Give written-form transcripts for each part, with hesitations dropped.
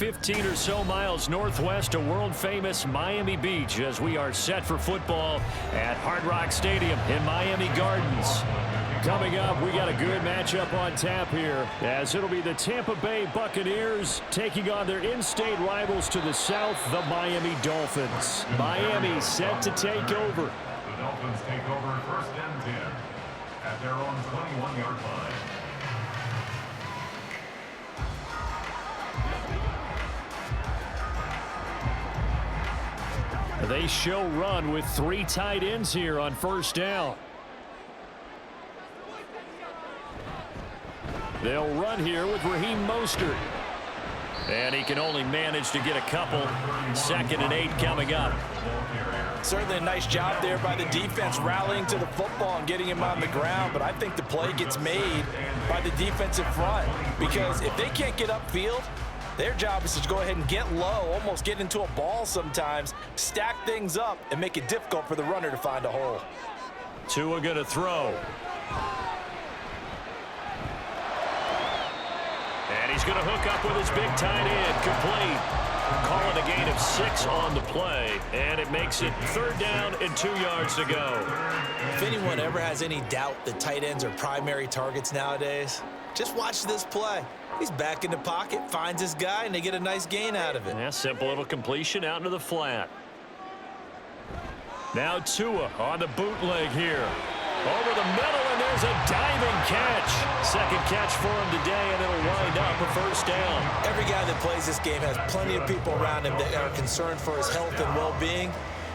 15 or so miles northwest of world-famous Miami Beach as we are set for football at Hard Rock Stadium in Miami Gardens. Coming up, we got a good matchup on tap here as it'll be the Tampa Bay Buccaneers taking on their in-state rivals to the south, the Miami Dolphins. Miami set to take over. The Dolphins take over first and 10 at their own 21-yard line. They show run with 3 tight ends here on first down. They'll run here with Raheem Mostert. And he can only manage to get a couple. 2nd and 8 coming up. Certainly a nice job there by the defense rallying to the football and getting him on the ground. But I think the play gets made by the defensive front. Because if they can't get upfield, their job is to go ahead and get low, almost get into a ball sometimes, stack things up, and make it difficult for the runner to find a hole. Tua going to throw. And he's going to hook up with his big tight end, complete. Calling a gain of 6 on the play, and it makes it 3rd down and 2 yards to go. If anyone ever has any doubt that tight ends are primary targets nowadays, just watch this play. He's back in the pocket, finds his guy, and they get a nice gain out of it. Yeah, simple little completion out into the flat. Now Tua on the bootleg here. Over the middle, and there's a diving catch. 2nd catch for him today, and it'll wind up a first down. Every guy that plays this game has plenty of people around him that are concerned for his health and well-being.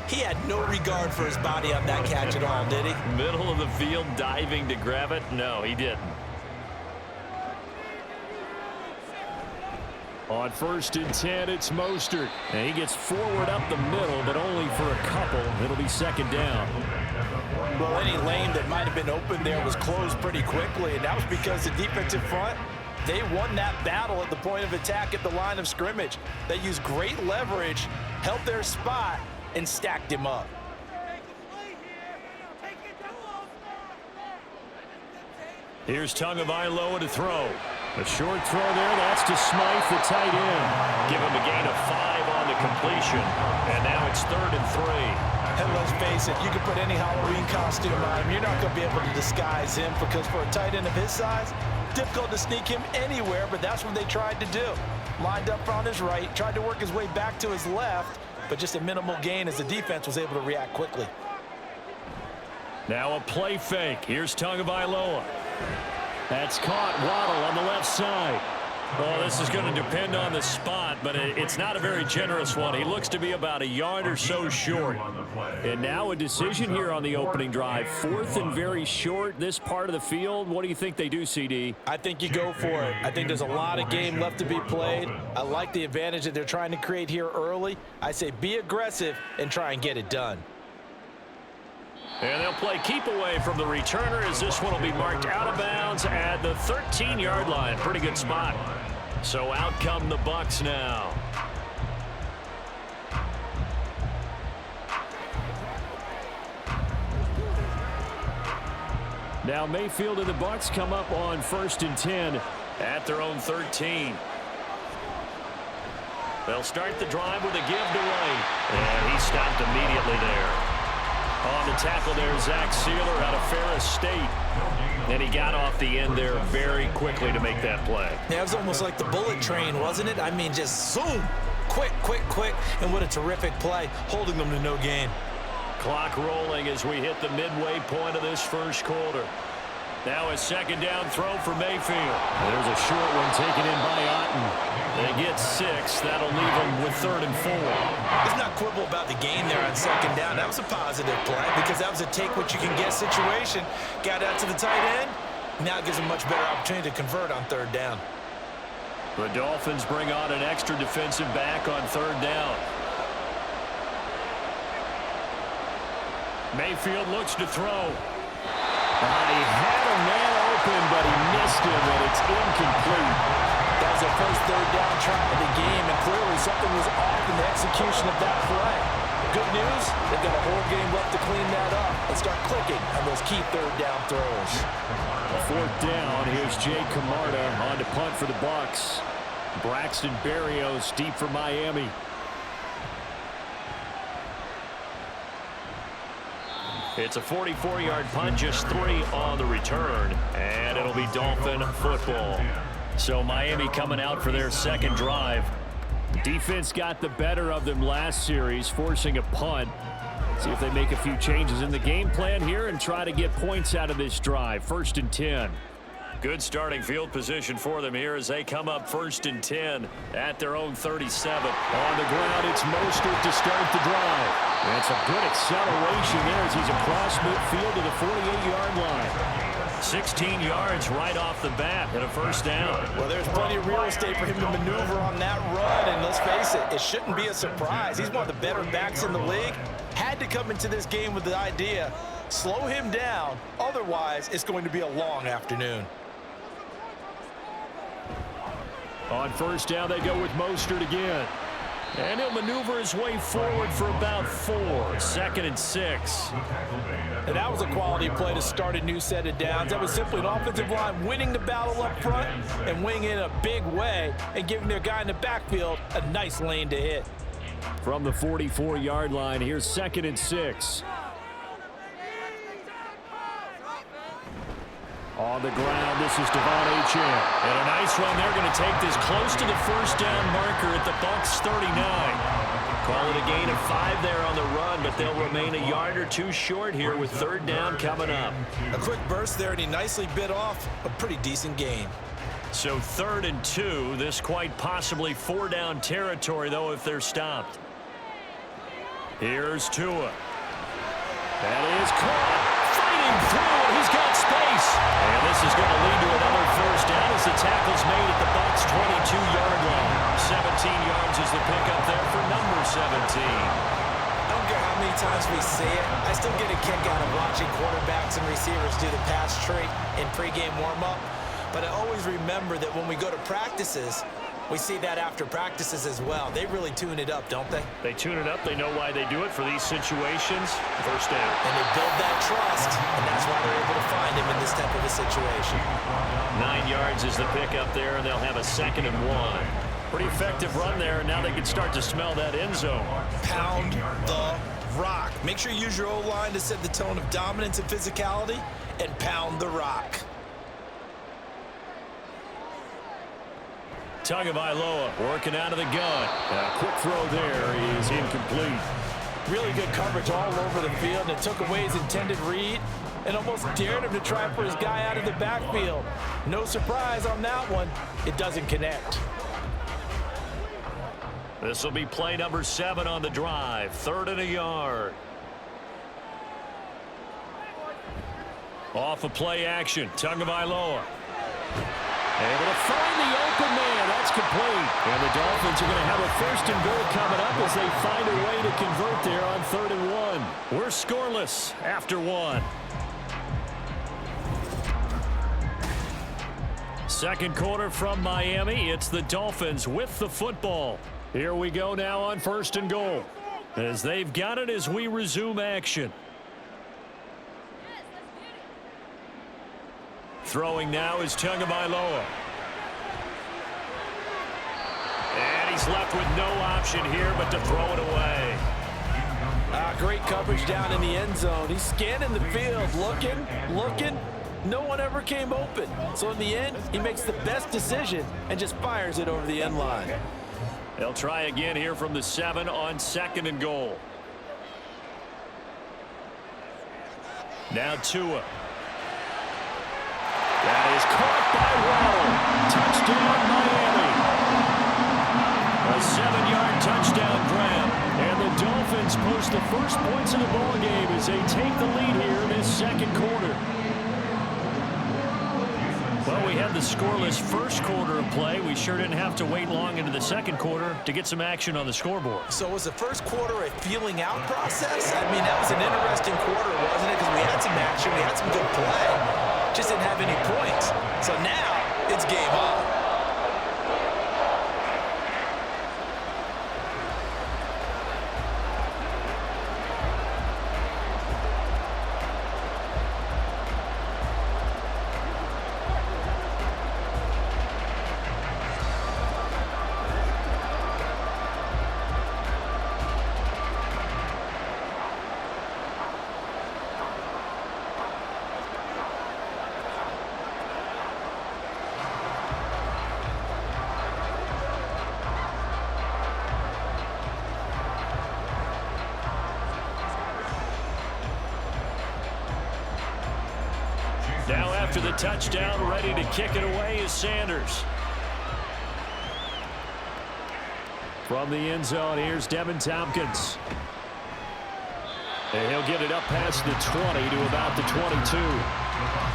He had no regard for his body on that catch at all, did he? Middle of the field, diving to grab it? No, he didn't. On 1st and 10, it's Mostert. And he gets forward up the middle, but only for a couple. It'll be 2nd down. Well, any lane that might have been open there was closed pretty quickly, and that was because the defensive front, they won that battle at the point of attack at the line of scrimmage. They used great leverage, held their spot, and stacked him up. Here's Tagovailoa to throw. A short throw there, that's to Smythe, the tight end. Give him a gain of 5 on the completion. And now it's 3rd and 3. And let's face it, you can put any Halloween costume on him. You're not going to be able to disguise him because for a tight end of his size, difficult to sneak him anywhere, but that's what they tried to do. Lined up on his right, tried to work his way back to his left, but just a minimal gain as the defense was able to react quickly. Now a play fake. Here's Tagovailoa. That's caught. Waddle on the left side. Well, this is going to depend on the spot, but it's not a very generous one. He looks to be about a yard or so short. And now a decision here on the opening drive. 4th and very short, this part of the field. What do you think they do, CD? I think you go for it. I think there's a lot of game left to be played. I like the advantage that they're trying to create here early. I say be aggressive and try and get it done. And they'll play keep away from the returner as this one will be marked out of bounds at the 13-yard line. Pretty good spot. So out come the Bucs now. Now Mayfield and the Bucs come up on 1st and 10 at their own 13. They'll start the drive with a give to White. And he stopped immediately there. On the tackle there, Zach Sealer out of Ferris State. And he got off the end there very quickly to make that play. Yeah, it was almost like the bullet train, wasn't it? I mean, just zoom. Quick, quick, quick. And what a terrific play, holding them to no gain. Clock rolling as we hit the midway point of this first quarter. Now a 2nd down throw for Mayfield. There's a short one taken in by Otten. They get 6. That'll leave them with 3rd and 4. Let's not quibble about the gain there on 2nd down. That was a positive play because that was a take-what-you-can-get situation. Got out to the tight end. Now it gives them a much better opportunity to convert on 3rd down. The Dolphins bring on an extra defensive back on 3rd down. Mayfield looks to throw. He had a man open, but he missed him, and it's incomplete. That was their first 3rd down try of the game, and clearly something was off in the execution of that play. Good news, they've got a whole game left to clean that up and start clicking on those key 3rd down throws. 4th down, here's Jay Camarda on to punt for the Bucs. Braxton Berrios deep for Miami. It's a 44-yard punt, just 3 on the return, and it'll be Dolphin football. So Miami coming out for their second drive. Defense got the better of them last series, forcing a punt. See if they make a few changes in the game plan here and try to get points out of this drive. 1st and 10. Good starting field position for them here as they come up 1st and 10 at their own 37. On the ground, it's Mostert to start the drive. That's a good acceleration there as he's across midfield to the 48-yard line. 16 yards right off the bat and a 1st down. Well, there's plenty of real estate for him to maneuver on that run, and let's face it, it shouldn't be a surprise. He's one of the better backs in the league. Had to come into this game with the idea, slow him down, otherwise it's going to be a long afternoon. On 1st down, they go with Mostert again. And he'll maneuver his way forward for about 4. 2nd and 6. And that was a quality play to start a new set of downs. That was simply an offensive line winning the battle up front and winning in a big way and giving their guy in the backfield a nice lane to hit. From the 44-yard line, here's 2nd and 6. On the ground, this is Devon Achane. And a nice run. They're going to take this close to the 1st down marker at the Bucs 39. Call it a gain of 5 there on the run, but they'll remain a yard or 2 short here with 3rd down coming up. A quick burst there, and he nicely bit off a pretty decent gain. So 3rd and 2. This quite possibly 4-down territory, though, if they're stopped. Here's Tua. That is caught. Fighting through it. He's got space. And this is going to lead to another 1st down as the tackle's made at the Bucs 22-yard line. 17 yards is the pickup there for number 17. I don't care how many times we see it. I still get a kick out of watching quarterbacks and receivers do the pass tree in pregame warm-up. But I always remember that when we go to practices, we see that after practices as well. They really tune it up, don't they? They tune it up. They know why they do it for these situations. 1st down. And they build that trust, and that's why they're able to find him in this type of a situation. 9 yards is the pickup there, and they'll have a 2nd and 1. Pretty effective run there, and now they can start to smell that end zone. Pound the rock. Make sure you use your O-line to set the tone of dominance and physicality, and pound the rock. Tagovailoa working out of the gun. A quick throw there is incomplete. Really good coverage all over the field, and it took away his intended read and almost dared him to try for his guy out of the backfield. No surprise on that one. It doesn't connect. This will be play number 7 on the drive. 3rd and a yard. Off of play action. Tagovailoa. Able to find the open man. That's complete. And the Dolphins are going to have a 1st and goal coming up as they find a way to convert there on 3rd and 1. We're scoreless after 1. 2nd quarter from Miami. It's the Dolphins with the football. Here we go now on 1st and goal. As they've got it as we resume action. Throwing now is Tagovailoa. And he's left with no option here but to throw it away. Great coverage down in the end zone. He's scanning the field, looking. No one ever came open. So in the end, he makes the best decision and just fires it over the end line. They'll try again here from the 7 on 2nd and goal. Now Tua. That is caught by Waddle. Touchdown, Miami. A 7-yard touchdown grab. And the Dolphins post the first points of the ballgame as they take the lead here in this 2nd quarter. Well, we had the scoreless 1st quarter of play. We sure didn't have to wait long into the 2nd quarter to get some action on the scoreboard. So was the 1st quarter a feeling out process? I mean, that was an interesting quarter, wasn't it? Because we had some action, we had some good play. Just didn't have any points. So now it's game on. after the touchdown, ready to kick it away is Sanders. From the end zone, here's Devin Tompkins. And he'll get it up past the 20 to about the 22.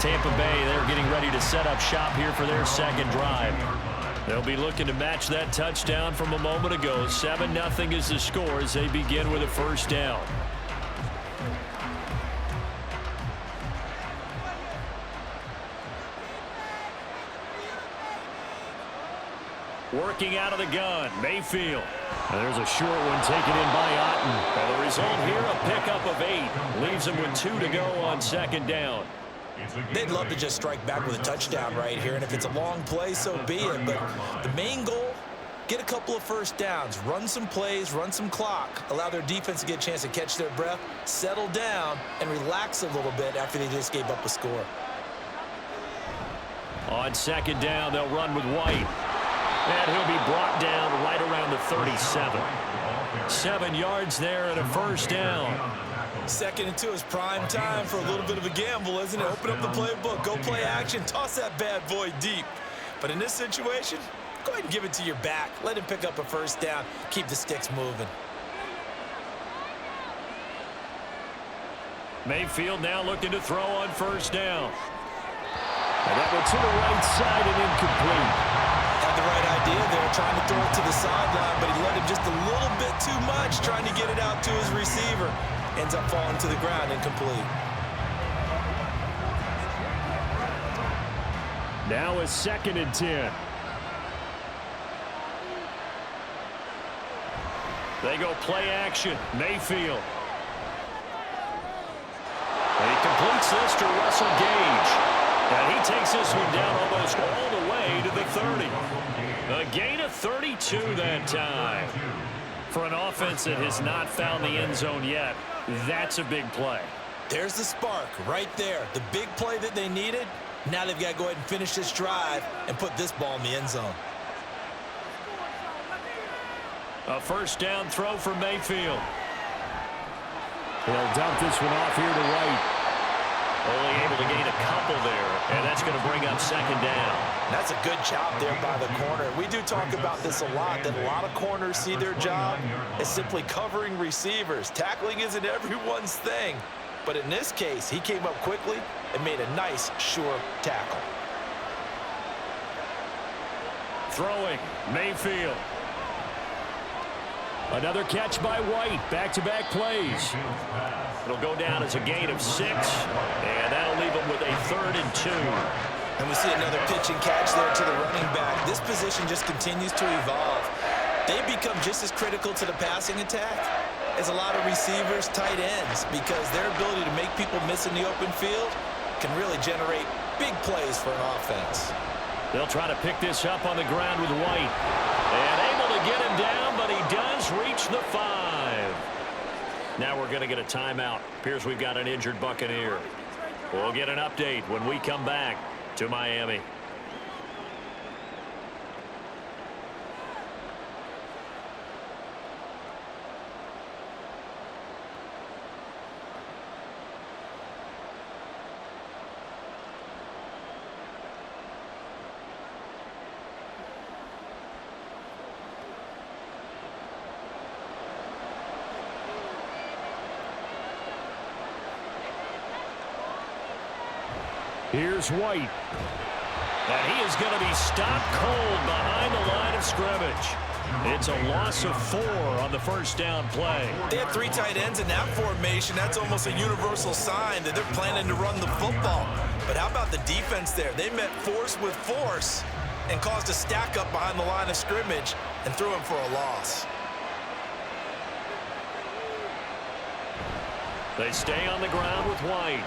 Tampa Bay, they're getting ready to set up shop here for their second drive. They'll be looking to match that touchdown from a moment ago. 7-0 is the score as they begin with a first down. Working out of the gun, Mayfield. And there's a short one taken in by Otten. And the result here, a pickup of 8. Leaves them with 2 to go on second down. They'd love to just strike back with a touchdown right here, and if it's a long play, so be it. But the main goal, get a couple of first downs, run some plays, run some clock, allow their defense to get a chance to catch their breath, settle down, and relax a little bit after they just gave up a score. On second down, they'll run with White. And he'll be brought down right around the 37. 7 yards there and a first down. 2nd and 2 is prime time for a little bit of a gamble, isn't it? Open up the playbook, go play action, toss that bad boy deep. But in this situation, go ahead and give it to your back. Let him pick up a first down. Keep the sticks moving. Mayfield now looking to throw on first down. And that one to the right side and incomplete. Had the right idea there, trying to throw it to the sideline, but he let him just a little bit too much, trying to get it out to his receiver. Ends up falling to the ground, incomplete. Now a 2nd and 10. They go play action. Mayfield. And he completes this to Russell Gage. And he takes this one down almost all the way to the 30. A gain of 32 that time. For an offense that has not found the end zone yet, that's a big play. There's the spark right there. The big play that they needed. Now they've got to go ahead and finish this drive and put this ball in the end zone. A first down throw for Mayfield. He'll dump this one off here to right. Only able to gain a couple there, and that's going to bring up second down. That's a good job there by the corner. We do talk about this a lot, that a lot of corners see their job as simply covering receivers. Tackling isn't everyone's thing, but in this case, he came up quickly and made a nice, sure tackle. Throwing, Mayfield. Another catch by White. Back-to-back plays. It'll go down as a gain of 6, and that'll leave them with a 3rd and 2. And we see another pitch and catch there to the running back. This position just continues to evolve. They become just as critical to the passing attack as a lot of receivers, tight ends, because their ability to make people miss in the open field can really generate big plays for an offense. They'll try to pick this up on the ground with White. And able to get him down, but he does reach the 5. Now we're going to get a timeout. Appears we've got an injured Buccaneer. We'll get an update when we come back to Miami. Here's White. And he is going to be stopped cold behind the line of scrimmage. It's a loss of 4 on the first down play. They have 3 tight ends in that formation. That's almost a universal sign that they're planning to run the football. But how about the defense there? They met force with force and caused a stack up behind the line of scrimmage and threw him for a loss. They stay on the ground with White.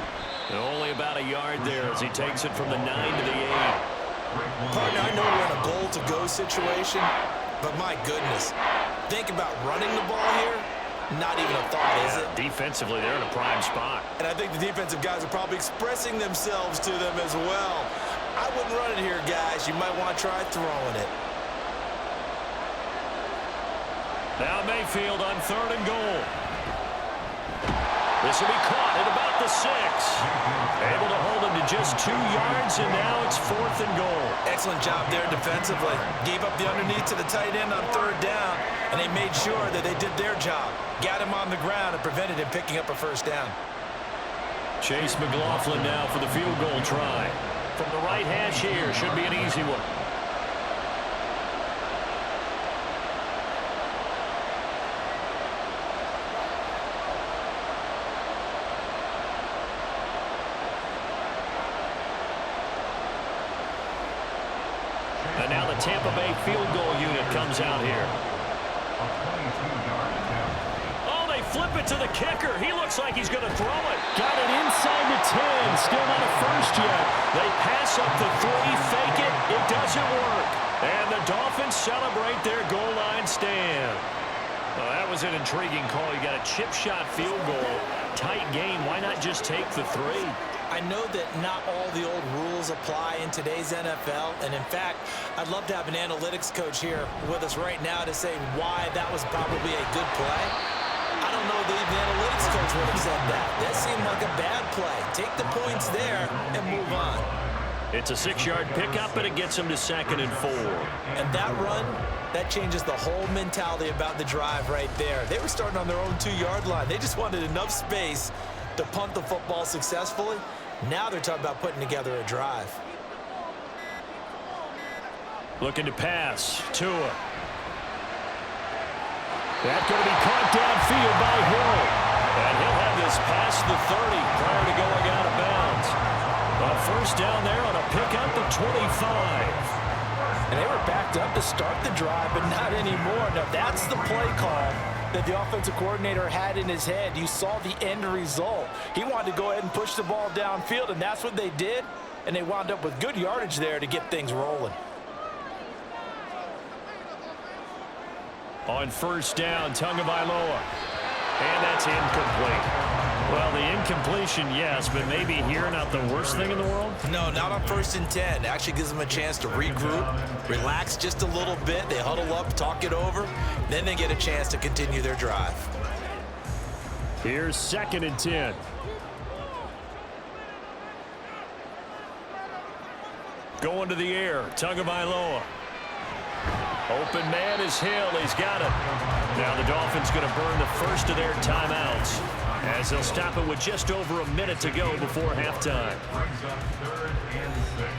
And only about a yard there as he takes it from the 9 to the 8. Partner, I know we're in a goal-to-go situation, but my goodness, think about running the ball here. Not even a thought, is it? Defensively, they're in a prime spot. And I think the defensive guys are probably expressing themselves to them as well. I wouldn't run it here, guys. You might want to try throwing it. Now Mayfield on 3rd and goal. This will be caught at about the 6. Able to hold him to just 2 yards, and now it's 4th and goal. Excellent job there defensively. Gave up the underneath to the tight end on 3rd down, and they made sure that they did their job. Got him on the ground and prevented him picking up a 1st down. Chase McLaughlin now for the field goal try. From the right hash here, should be an easy one. And now the Tampa Bay field goal unit comes out here. A 22-yard attempt. Oh, they flip it to the kicker. He looks like he's going to throw it. Got it inside the 10. Still not a first yet. They pass up the 3, fake it. It doesn't work. And the Dolphins celebrate their goal line stand. Well, that was an intriguing call. You got a chip shot field goal. Tight game. Why not just take the 3? I know that not all the old rules apply in today's NFL, and in fact, I'd love to have an analytics coach here with us right now to say why that was probably a good play. I don't know that even the analytics coach would have said that. That seemed like a bad play. Take the points there and move on. It's a 6-yard pickup, and it gets them to 2nd and 4. And that run, that changes the whole mentality about the drive right there. They were starting on their own 2-yard line. They just wanted enough space to punt the football successfully. Now they're talking about putting together a drive. Looking to pass. Tua. That's going to be caught downfield by Hill. And he'll have this past the 30 prior to going out of bounds. A 1st down there on a pickup of 25. And they were backed up to start the drive, but not anymore. Now, that's the play call that the offensive coordinator had in his head. You saw the end result. He wanted to go ahead and push the ball downfield, and that's what they did. And they wound up with good yardage there to get things rolling. On 1st down, Tagovailoa. And that's incomplete. Well, the incompletion, yes, but maybe here not the worst thing in the world? No, not on 1st and 10. It actually gives them a chance to regroup, relax just a little bit. They huddle up, talk it over. Then they get a chance to continue their drive. Here's 2nd and 10. Going to the air, Tagovailoa. Open man is Hill. He's got it. Now the Dolphins going to burn the first of their timeouts as they'll stop it with just over a minute to go before halftime. Brings up 3rd and 6.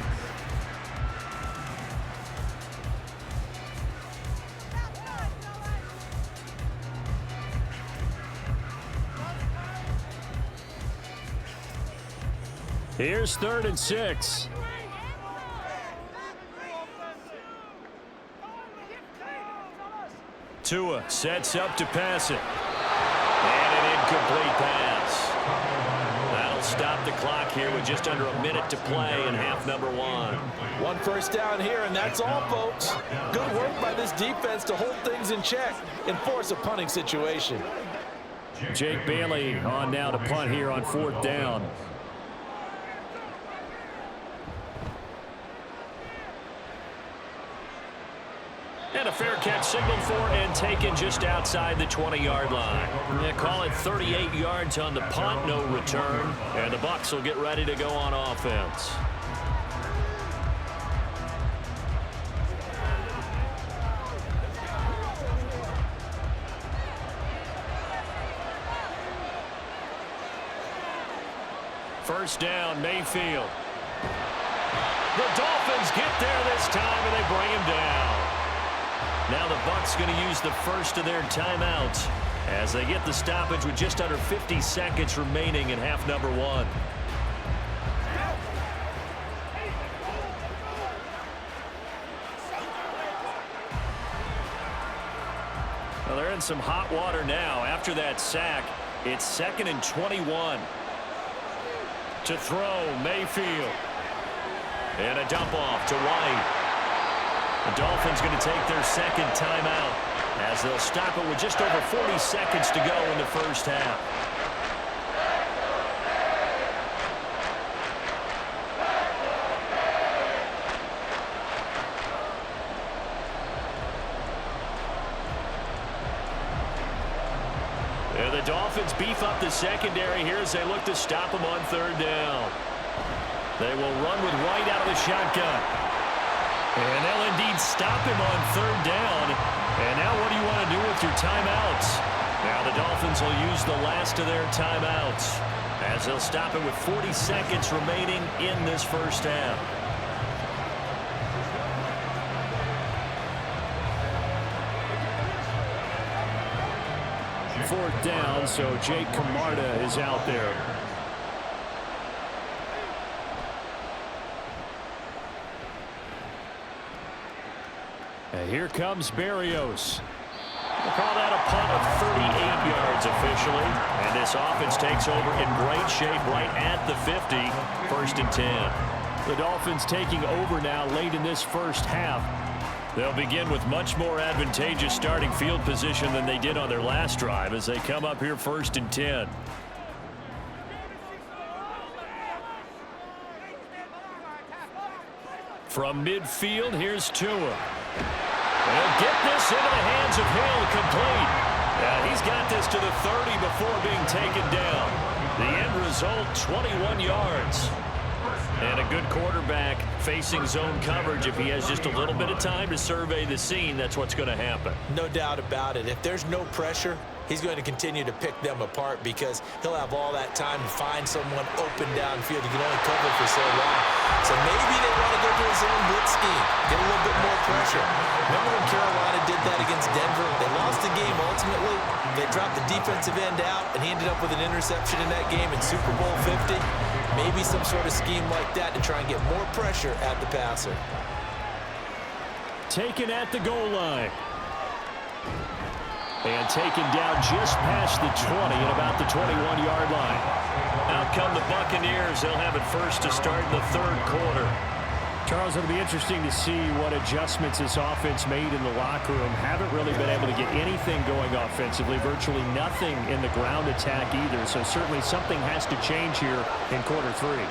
Here's 3rd and 6. Tua sets up to pass it. And an incomplete pass. That'll stop the clock here with just under a minute to play in half number 1. 1 first down here, and that's all, folks. Good work by this defense to hold things in check and force a punting situation. Jake Bailey on now to punt here on 4th down. And a fair catch signaled for and taken just outside the 20-yard line. They call it 38 yards on the punt, no return. And the Bucs will get ready to go on offense. First down, Mayfield. The Dolphins get there this time, and they bring him down. Now the Bucs going to use the first of their timeouts as they get the stoppage with just under 50 seconds remaining in half number 1. Well, they're in some hot water now. After that sack, it's 2nd and 21. To throw, Mayfield. And a dump off to White. The Dolphins going to take their 2nd timeout as they'll stop it with just over 40 seconds to go in the first half. And the Dolphins beef up the secondary here as they look to stop him on third down. They will run with White out of the shotgun. And they'll indeed stop him on third down. And now what do you want to do with your timeouts? Now the Dolphins will use the last of their timeouts as they'll stop it with 40 seconds remaining in this first half. Fourth down, so Jake Camarda is out there. And here comes Berrios. We'll call that a punt of 38 yards officially. And this offense takes over in great shape right at the 50. First and 10. The Dolphins taking over now late in this first half. They'll begin with much more advantageous starting field position than they did on their last drive as they come up here first and 10. From midfield, here's Tua. They'll get this into the hands of Hill, complete. Yeah, he's got this to the 30 before being taken down. The end result, 21 yards. And a good quarterback facing zone coverage. If he has just a little bit of time to survey the scene, that's what's going to happen. No doubt about it. If there's no pressure, he's going to continue to pick them apart because he'll have all that time to find someone open downfield. He can only cover for so long. So maybe they want to go to a zone blitz scheme, get a little bit more pressure. Remember when Carolina did that against Denver? They lost the game ultimately. They dropped the defensive end out, and he ended up with an interception in that game in Super Bowl 50. Maybe some sort of scheme like that to try and get more pressure at the passer. Taken at the goal line. And taken down just past the 20 at about the 21-yard line. Out come the Buccaneers. They'll have it first to start in the third quarter. Charles, it'll be interesting to see what adjustments this offense made in the locker room. Haven't really been able to get anything going offensively. Virtually nothing in the ground attack either. So certainly something has to change here in quarter three.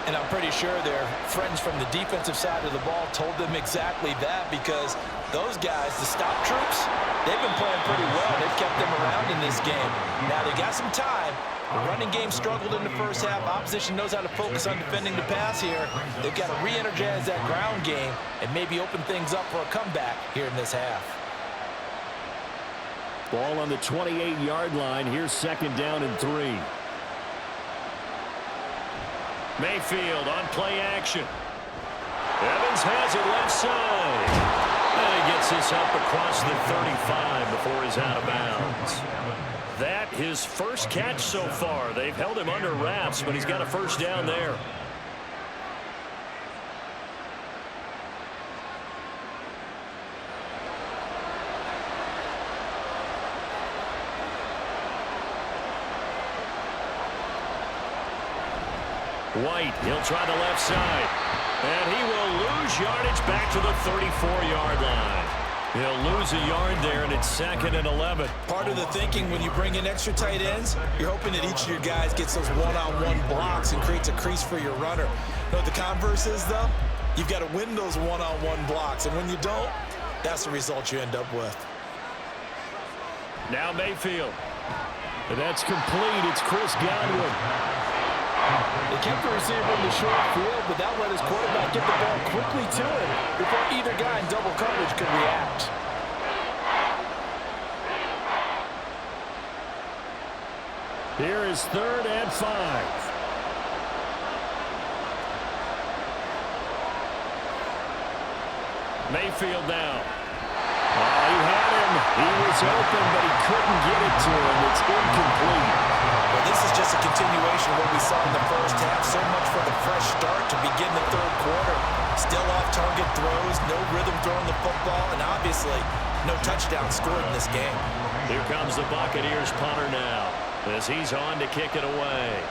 And I'm pretty sure their friends from the defensive side of the ball told them exactly that because those guys, the stop troops, they've been playing pretty well. They've kept them around in this game. Now they got some time. The running game struggled in the first half. Opposition knows how to focus on defending the pass here. They've got to re-energize that ground game and maybe open things up for a comeback here in this half. Ball on the 28-yard line. Here's second down and 3. Mayfield on play action. Evans has it left side. And he gets this up across the 35 before he's out of bounds. That his first catch so far. They've held him under wraps, but he's got a first down there. White, he'll try the left side. And he will lose yardage back to the 34-yard line. He'll lose a yard there, and it's second and 11. Part of the thinking when you bring in extra tight ends, you're hoping that each of your guys gets those one-on-one blocks and creates a crease for your runner. You know what the converse is, though? You've got to win those one-on-one blocks, and when you don't, that's the result you end up with. Now Mayfield. And that's complete. It's Chris Godwin. They kept the receiver in the short field, but that let his quarterback get the ball quickly to him before either guy in double coverage could react. Here is third and 5. Mayfield now. Oh, he had him. He was open, but he couldn't get it to him. It's incomplete. Well, this is just a continuation of what we saw in the first half. So much for the fresh start to begin the third quarter. Still off-target throws, no rhythm throwing the football, and obviously no touchdown scored in this game. Here comes the Buccaneers punter now as he's on to kick it away.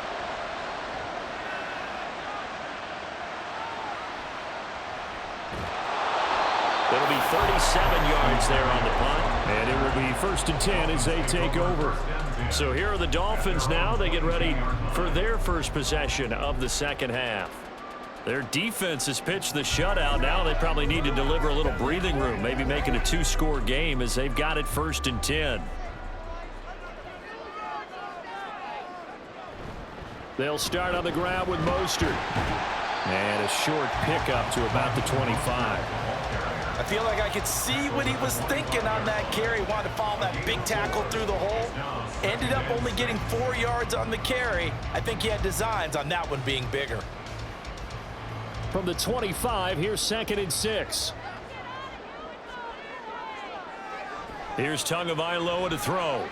It'll be 37 yards there on the punt. And it will be first and 10 as they take over. So here are the Dolphins now. They get ready for their first possession of the second half. Their defense has pitched the shutout. Now they probably need to deliver a little breathing room, maybe make it a 2-score game as they've got it first and 10. They'll start on the ground with Mostert. And a short pickup to about the 25. I feel like I could see what he was thinking on that carry. Wanted to follow that big tackle through the hole. Ended up only getting 4 yards on the carry. I think he had designs on that one being bigger. From the 25, here's 2nd and 6. Here's Tagovailoa to throw.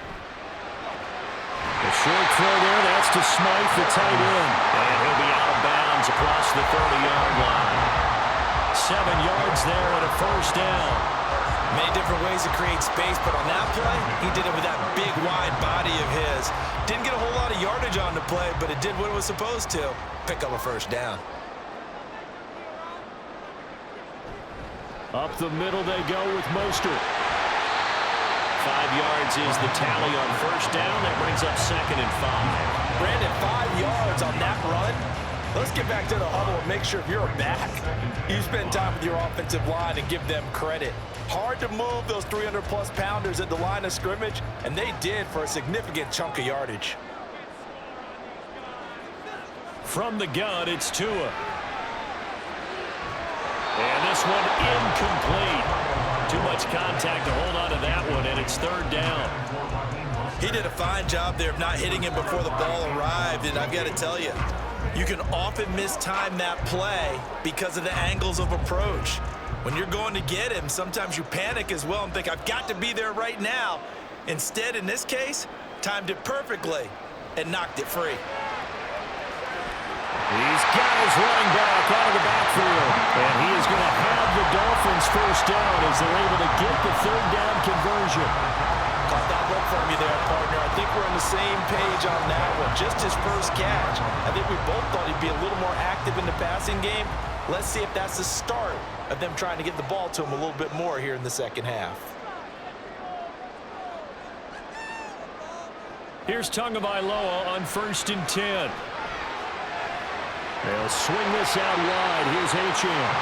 A short throw there. That's to Smythe, the tight end. And he'll be out of bounds across the 30-yard line. 7 yards there and a first down. Many different ways to create space, but on that play, he did it with that big, wide body of his. Didn't get a whole lot of yardage on the play, but it did what it was supposed to. Pick up a first down. Up the middle they go with Mostert. 5 yards is the tally on first down. That brings up 2nd and 5. Brandon, 5 yards on that run. Let's get back to the huddle and make sure if you're a back, you spend time with your offensive line and give them credit. Hard to move those 300-plus pounders at the line of scrimmage, and they did for a significant chunk of yardage. From the gun, it's Tua. And this one incomplete. Too much contact to hold on to that one, and it's 3rd down. He did a fine job there of not hitting him before the ball arrived, and I've got to tell you, you can often mistime that play because of the angles of approach. When you're going to get him, sometimes you panic as well and think, I've got to be there right now. Instead, in this case, timed it perfectly and knocked it free. He's got his running back out of the backfield. And he is going to have the Dolphins first down as they're able to get the 3rd down conversion. Caught that look from you there, partner. I think we're on the same page on that one. Just his first catch. I think we both thought he'd be a little more active in the passing game. Let's see if that's the start of them trying to get the ball to him a little bit more here in the second half. Here's Tagovailoa on 1st and 10. They'll swing this out wide. Here's Achane.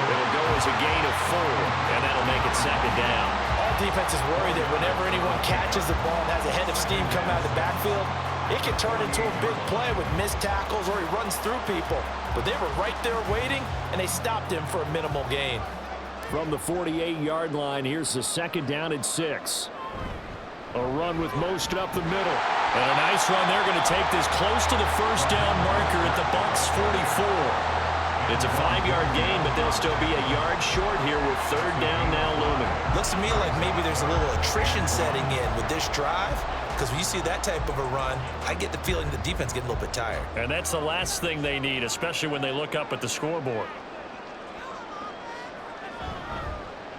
It'll go as a gain of 4, and that'll make it 2nd down. All defenses worry that whenever anyone catches the ball and has a head of steam coming out of the backfield, it can turn into a big play with missed tackles or he runs through people. But they were right there waiting, and they stopped him for a minimal gain. From the 48-yard line, here's the 2nd down and 6. A run with Mostert up the middle. And a nice run. They're going to take this close to the first down marker at the Bucs 44. It's a 5-yard gain, but they'll still be a yard short here with 3rd down now looming. Looks to me like maybe there's a little attrition setting in with this drive, because when you see that type of a run, I get the feeling the defense getting a little bit tired. And that's the last thing they need, especially when they look up at the scoreboard.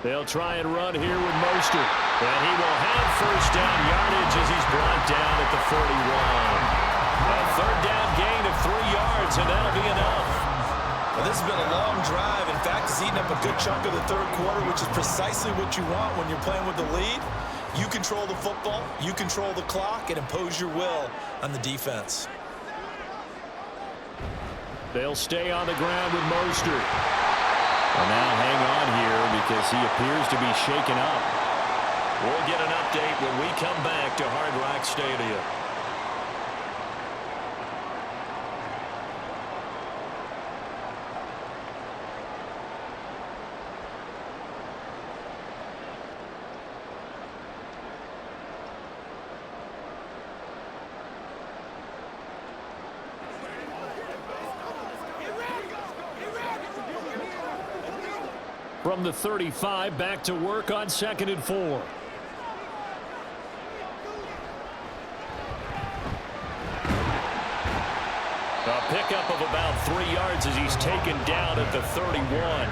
They'll try and run here with Mostert. And he will have first down yardage as he's brought down at the 41. A 3rd down gain of 3 yards, and that'll be enough. Well, this has been a long drive. In fact, it's eaten up a good chunk of the 3rd quarter, which is precisely what you want when you're playing with the lead. You control the football, you control the clock, and impose your will on the defense. They'll stay on the ground with Mostert. Well, now hang on here because he appears to be shaken up. We'll get an update when we come back to Hard Rock Stadium. From the 35, back to work on 2nd and 4. A pickup of about 3 yards as he's taken down at the 31.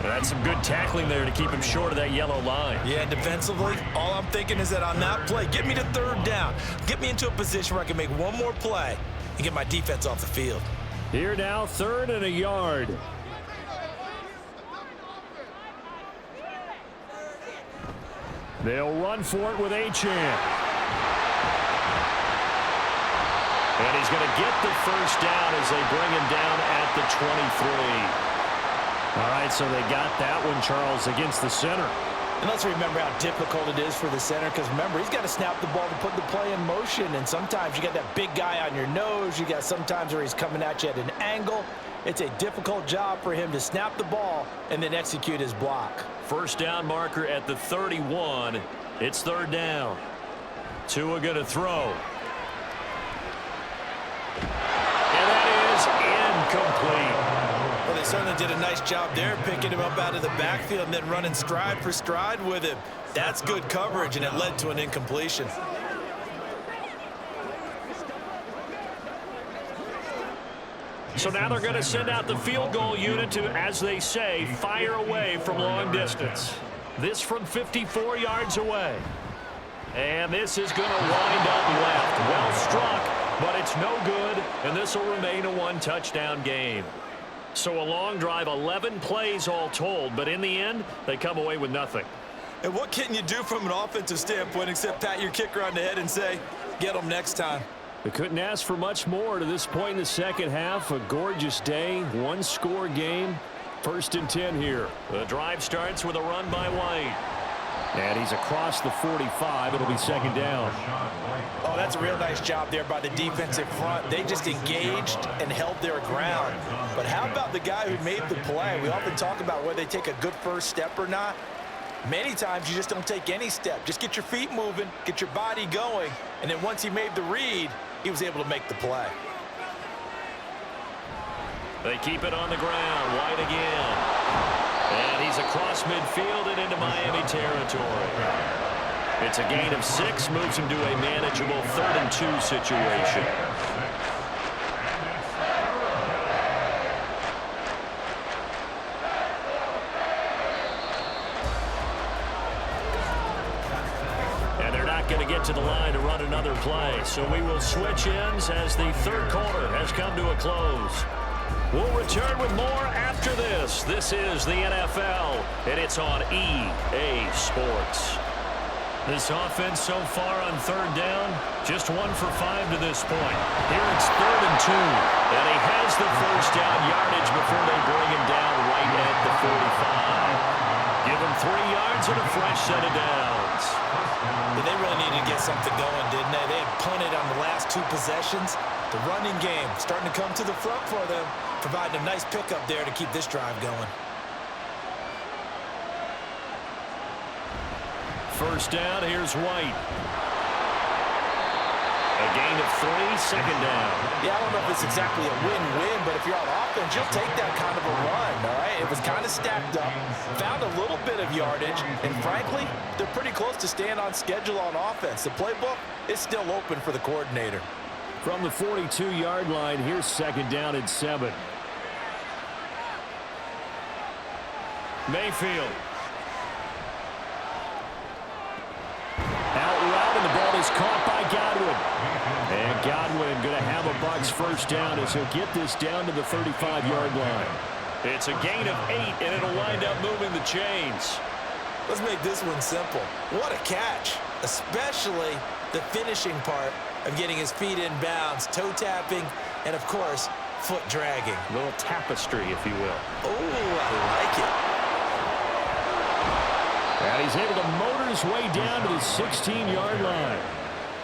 That's some good tackling there to keep him short of that yellow line. Yeah, defensively, all I'm thinking is that on that play, get me to 3rd down. Get me into a position where I can make one more play and get my defense off the field. Here now, 3rd and a yard. They'll run for it with Achane. And he's going to get the first down as they bring him down at the 23. All right, so they got that one, Charles, against the center. And let's remember how difficult it is for the center, because remember, he's got to snap the ball to put the play in motion, and sometimes you got that big guy on your nose. You got sometimes where he's coming at you at an angle. It's a difficult job for him to snap the ball and then execute his block. First down marker at the 31. It's third down. Tua going to throw. And that is incomplete. Well, they certainly did a nice job there, picking him up out of the backfield and then running stride for stride with him. That's good coverage, and it led to an incompletion. So now they're going to send out the field goal unit to, as they say, fire away from long distance. This from 54 yards away. And this is going to wind up left. Well struck, but it's no good, and this will remain a one-touchdown game. So a long drive, 11 plays all told, but in the end, they come away with nothing. And what can you do from an offensive standpoint except pat your kicker on the head and say, get them next time? They couldn't ask for much more to this point in the second half. A gorgeous day, one-score game. First and 10 here. The drive starts with a run by White. And he's across the 45. It'll be second down. Oh, that's a real nice job there by the defensive front. They just engaged and held their ground. But how about the guy who made the play? We often talk about whether they take a good first step or not. Many times you just don't take any step. Just get your feet moving, get your body going, and then once he made the read, he was able to make the play. They keep it on the ground. White again. And he's across midfield and into Miami territory. It's a gain of 6, moves him to a manageable 3rd and 2 situation. And they're not going to get to the line to run another play. So we will switch ends as the third quarter has come to a close. We'll return with more after this. This is the NFL, and it's on EA Sports. This offense so far on third down, just 1 for 5 to this point. Here it's 3rd and 2, and he has the first down yardage before they bring him down right at the 45. Give him 3 yards and a fresh set of downs. Yeah, they really needed to get something going, didn't they? They had punted on the last 2 possessions. The running game starting to come to the front for them, providing a nice pickup there to keep this drive going. First down, here's White. A gain of 3, second down. Yeah, I don't know if it's exactly a win-win, but if you're on offense, you'll take that kind of a run, all right? It was kind of stacked up, found a little bit of yardage, and frankly, they're pretty close to staying on schedule on offense. The playbook is still open for the coordinator. From the 42-yard line, here's second down and 7. Mayfield. Out route, and the ball is caught by Godwin. And Godwin going to have a Bucs first down as he'll get this down to the 35-yard line. It's a gain of 8, and it'll wind up moving the chains. Let's make this one simple. What a catch, especially the finishing part of getting his feet in bounds, toe tapping, and of course, foot dragging. A little tapestry, if you will. Oh, I like it. And he's able to motor his way down to the 16-yard line.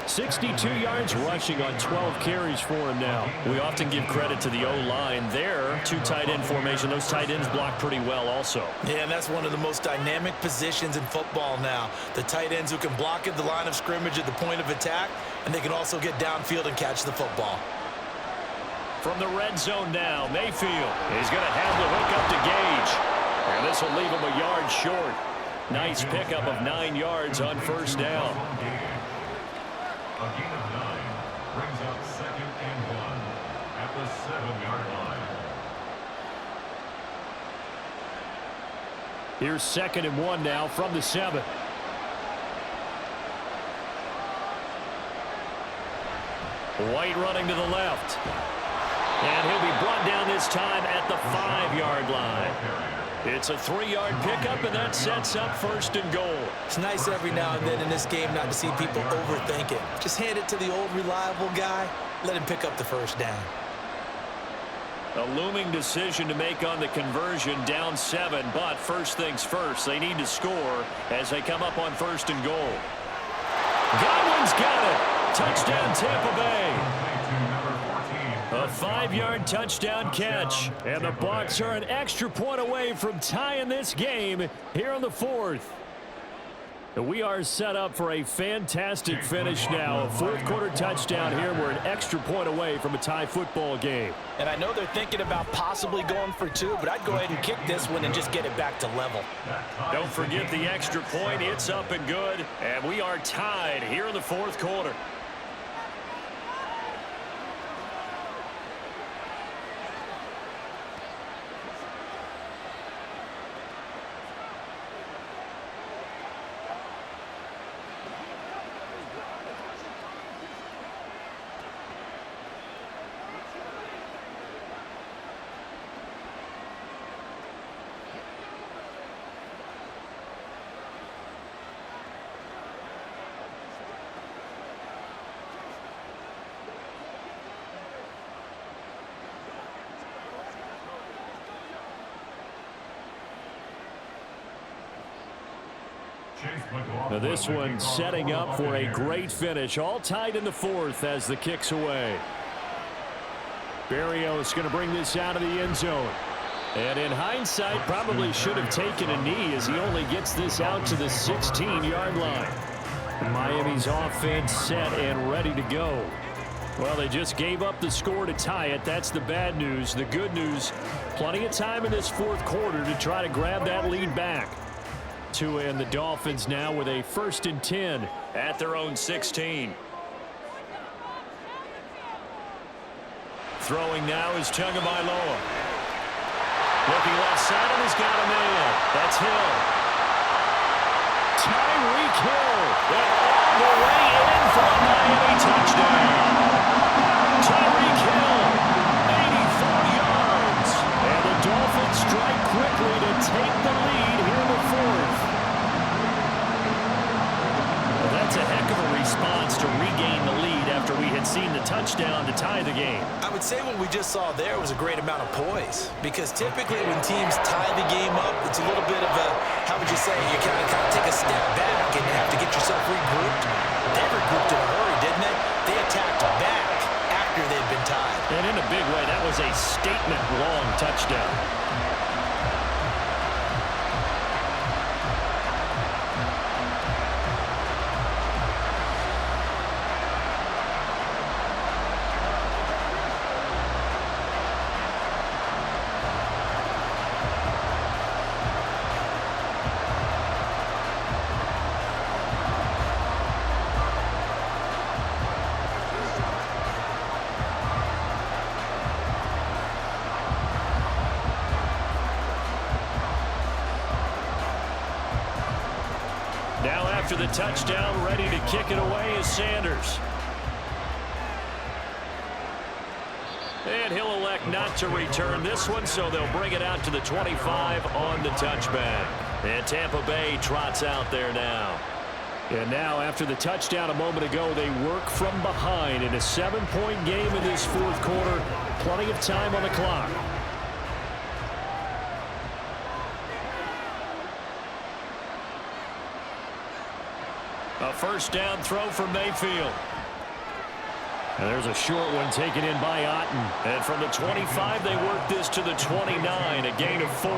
62 yards rushing on 12 carries for him now. We often give credit to the O-line there. 2 tight end formation. Those tight ends block pretty well also. Yeah, and that's one of the most dynamic positions in football now. The tight ends who can block at the line of scrimmage at the point of attack, and they can also get downfield and catch the football. From the red zone now, Mayfield is going to have the hook up to Gage. And this will leave him a yard short. Nice pickup of 9 yards on first down. A gain of 9 brings up 2nd and 1 at the 7-yard line. Here's 2nd and 1 now from the 7. White running to the left. And he'll be brought down this time at the 5-yard line. It's a 3-yard pickup, and that sets up 1st and goal. It's nice every now and then in this game not to see people overthink it. Just hand it to the old reliable guy, let him pick up the first down. A looming decision to make on the conversion, down 7, but first things first, they need to score as they come up on 1st and goal. Godwin's got it. Touchdown, Tampa Bay. A 5-yard touchdown catch, and the Bucs are an extra point away from tying this game here in the 4th. We are set up for a fantastic finish now. A 4th-quarter touchdown here. We're an extra point away from a tie football game. And I know they're thinking about possibly going for 2, but I'd go ahead and kick this one and just get it back to level. Don't forget the extra point. It's up and good, and we are tied here in the 4th quarter. Now this one setting up for a great finish. All tied in the 4th as the kick's away. Berrios going to bring this out of the end zone. And in hindsight, probably should have taken a knee as he only gets this out to the 16-yard line. Miami's offense set and ready to go. Well, they just gave up the score to tie it. That's the bad news. The good news, plenty of time in this 4th quarter to try to grab that lead back. And the Dolphins now with a 1st and 10 at their own 16. Throwing now is Tagovailoa. Looking left side, and he's got a man. That's Hill. Tyreek Hill. And all the way in for a Miami touchdown. Tyreek Hill, 84 yards. And the Dolphins strike quickly to take the lead here in the 4th. That's a heck of a response to regain the lead after we had seen the touchdown to tie the game. I would say what we just saw there was a great amount of poise, because typically when teams tie the game up, it's a little bit of a, how would you say, you kind of take a step back and have to get yourself regrouped. They regrouped in a hurry, didn't they? They attacked back after they'd been tied. And in a big way, that was a statement-long touchdown. Now after the touchdown, ready to kick it away is Sanders. And he'll elect not to return this one, so they'll bring it out to the 25 on the touchback. And Tampa Bay trots out there now. And now after the touchdown a moment ago, they work from behind in a 7-point game in this 4th quarter. Plenty of time on the clock. A 1st down throw for Mayfield. And there's a short one taken in by Otten. And from the 25, they work this to the 29, a gain of 4.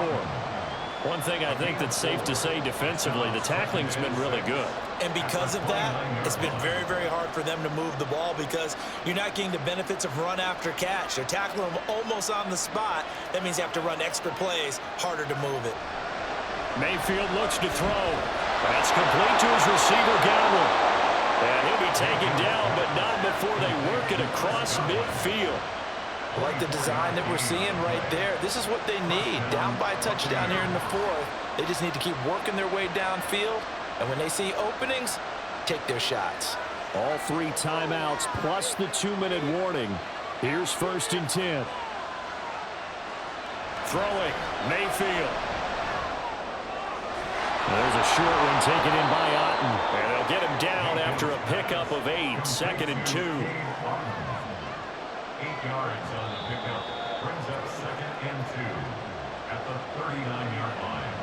One thing I think that's safe to say defensively, the tackling's been really good. And because of that, it's been very, very hard for them to move the ball, because you're not getting the benefits of run after catch. They're tackling them almost on the spot. That means you have to run extra plays, harder to move it. Mayfield looks to throw. That's complete to his receiver, Godwin. And he'll be taken down, but not before they work it across midfield. I like the design that we're seeing right there. This is what they need. Down by a touchdown here in the 4th. They just need to keep working their way downfield. And when they see openings, take their shots. All 3 timeouts plus the 2-minute warning. Here's 1st and 10. Throwing, Mayfield. There's a short one taken in by Otten. And they'll get him down after a pickup of 8. 2nd and 2. 8 yards on the pickup. Brings up 2nd and 2 at the 39-yard line.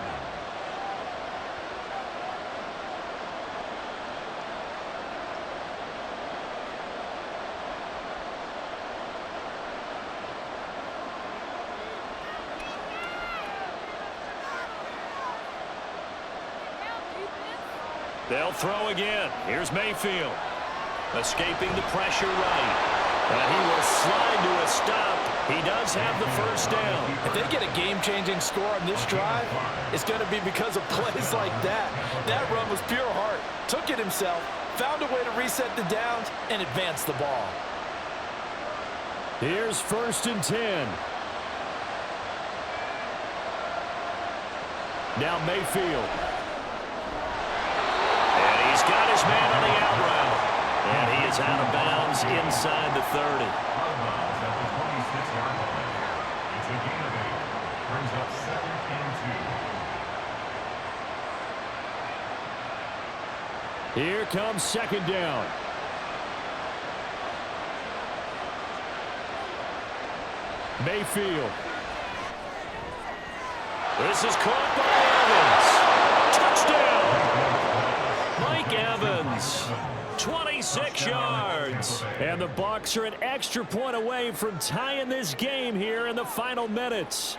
They'll throw again. Here's Mayfield. Escaping the pressure right. And he will slide to a stop. He does have the first down. If they get a game-changing score on this drive, it's going to be because of plays like that. That run was pure heart. Took it himself, found a way to reset the downs, and advance the ball. Here's 1st and 10. Now Mayfield. And he's got his man on the out route. And he is out of bounds inside the 30. Out of bounds at the 26-yard line. It's a gain of 8. Brings up 2nd and 2. Here comes 2nd down. Mayfield. This is caught by Evans. Touchdown! Mike Evans. 26 yards. And the Bucs are an extra point away from tying this game here in the final minutes.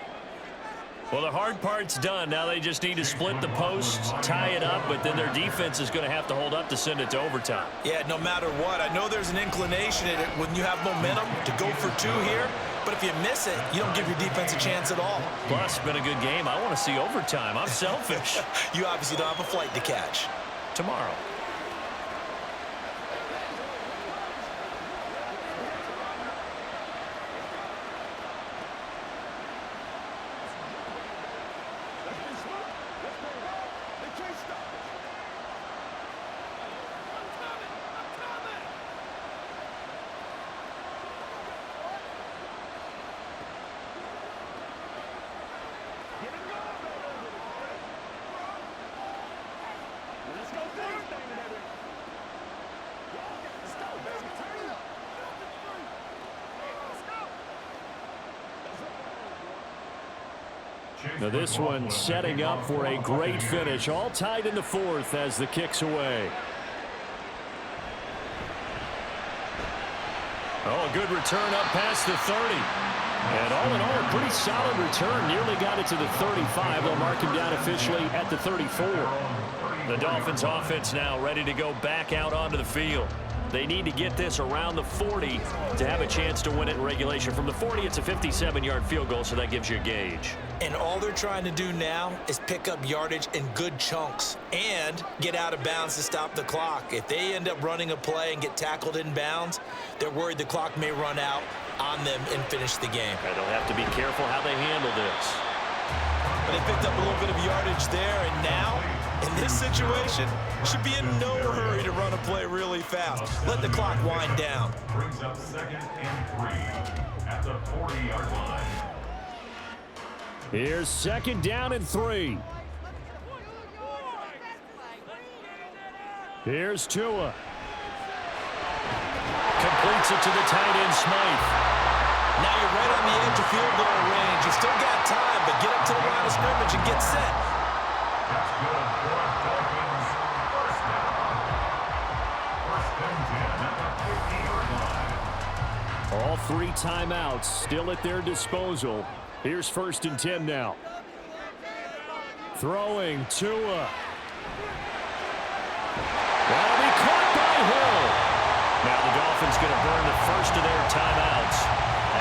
Well, the hard part's done. Now they just need to split the posts, tie it up, but then their defense is going to have to hold up to send it to overtime. Yeah, no matter what. I know there's an inclination in it when you have momentum to go for 2 here, but if you miss it, you don't give your defense a chance at all. Plus, it's been a good game. I want to see overtime. I'm selfish. You obviously don't have a flight to catch. Tomorrow. Now this one setting up for a great finish. All tied in the 4th as the kick's away. Oh, a good return up past the 30. And all in all, a pretty solid return. Nearly got it to the 35. They'll mark him down officially at the 34. The Dolphins offense now ready to go back out onto the field. They need to get this around the 40 to have a chance to win it in regulation. From the 40, it's a 57-yard field goal, so that gives you a gauge. And all they're trying to do now is pick up yardage in good chunks and get out of bounds to stop the clock. If they end up running a play and get tackled in bounds, they're worried the clock may run out on them and finish the game. And they'll have to be careful how they handle this. But they picked up a little bit of yardage there, and now, in this situation, should be in no hurry to run a play really fast. Let the clock wind down. Brings up 2nd and 3 at the 40-yard line. Here's 2nd down and 3. Here's Tua. Completes it to the tight end, Smythe. Now you're right on the edge of field goal range. You still got time, but get up to the line of scrimmage and get set. That's good for Dolphins. First down. 1st and 10 at the 50-yard line. All 3 timeouts still at their disposal. Here's 1st and 10 now. Throwing Tua. That'll be caught by Hill. Now the Dolphins going to burn the first of their timeouts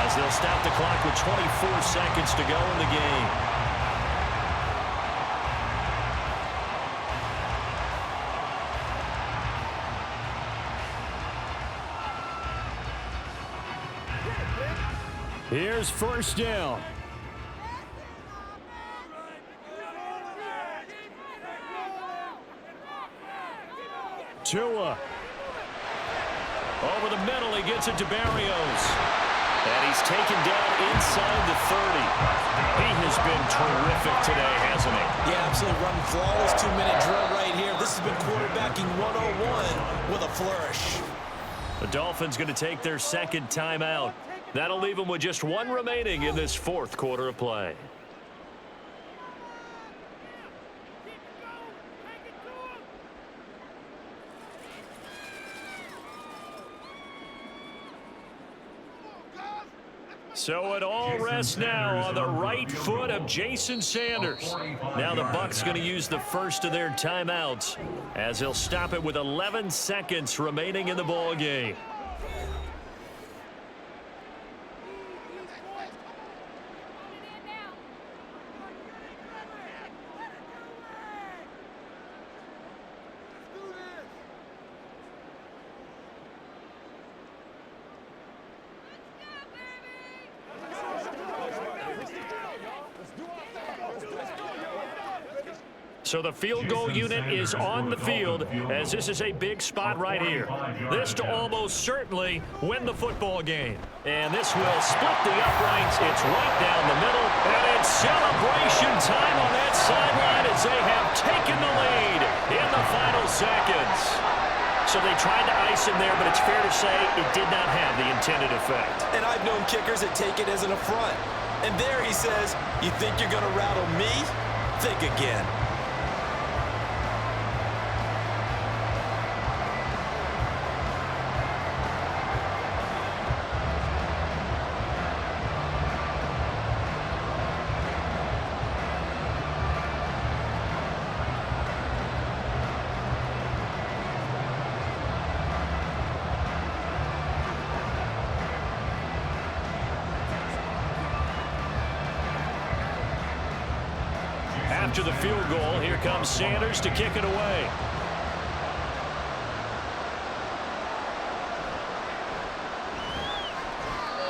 as they'll stop the clock with 24 seconds to go in the game. Here's 1st down. Tua. Over the middle, he gets it to Barrios. And he's taken down inside the 30. He has been terrific today, hasn't he? Yeah, absolutely running flawless 2-minute drill right here. This has been quarterbacking 101 with a flourish. The Dolphins going to take their 2nd timeout. That'll leave them with just one remaining in this fourth quarter of play. So it all rests now on the right foot of Jason Sanders. Now the Bucs going to use the first of their timeouts as they'll stop it with 11 seconds remaining in the ball game. So the field goal unit is on the field as this is a big spot right here. This to almost certainly win the football game. And this will split the uprights. It's right down the middle. And it's celebration time on that sideline as they have taken the lead in the final seconds. So they tried to ice him there, but it's fair to say it did not have the intended effect. And I've known kickers that take it as an affront. And there he says, you think you're going to rattle me? Think again. After the field goal, here comes Sanders to kick it away.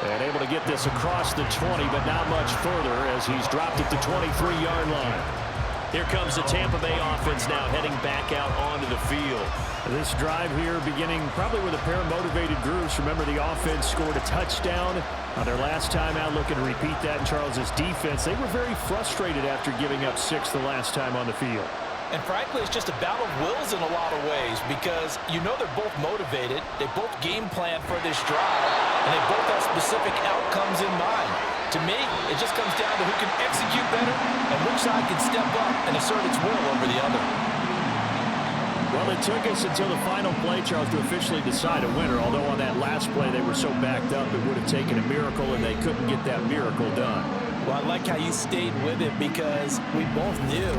And able to get this across the 20, but not much further as he's dropped it to 23-yard line. Here comes the Tampa Bay offense now heading back out onto the field. This drive here beginning probably with a pair of motivated groups. Remember, the offense scored a touchdown on their last time out. Looking to repeat that in Charles's defense. They were very frustrated after giving up 6 the last time on the field. And frankly, it's just a battle of wills in a lot of ways because you know they're both motivated. They both game plan for this drive, and they both have specific outcomes in mind. To me, it just comes down to who can execute better and which side can step up and assert its will over the other. Well, it took us until the final play, Charles, to officially decide a winner. Although on that last play they were so backed up, it would have taken a miracle, and they couldn't get that miracle done. Well, I like how you stayed with it because we both knew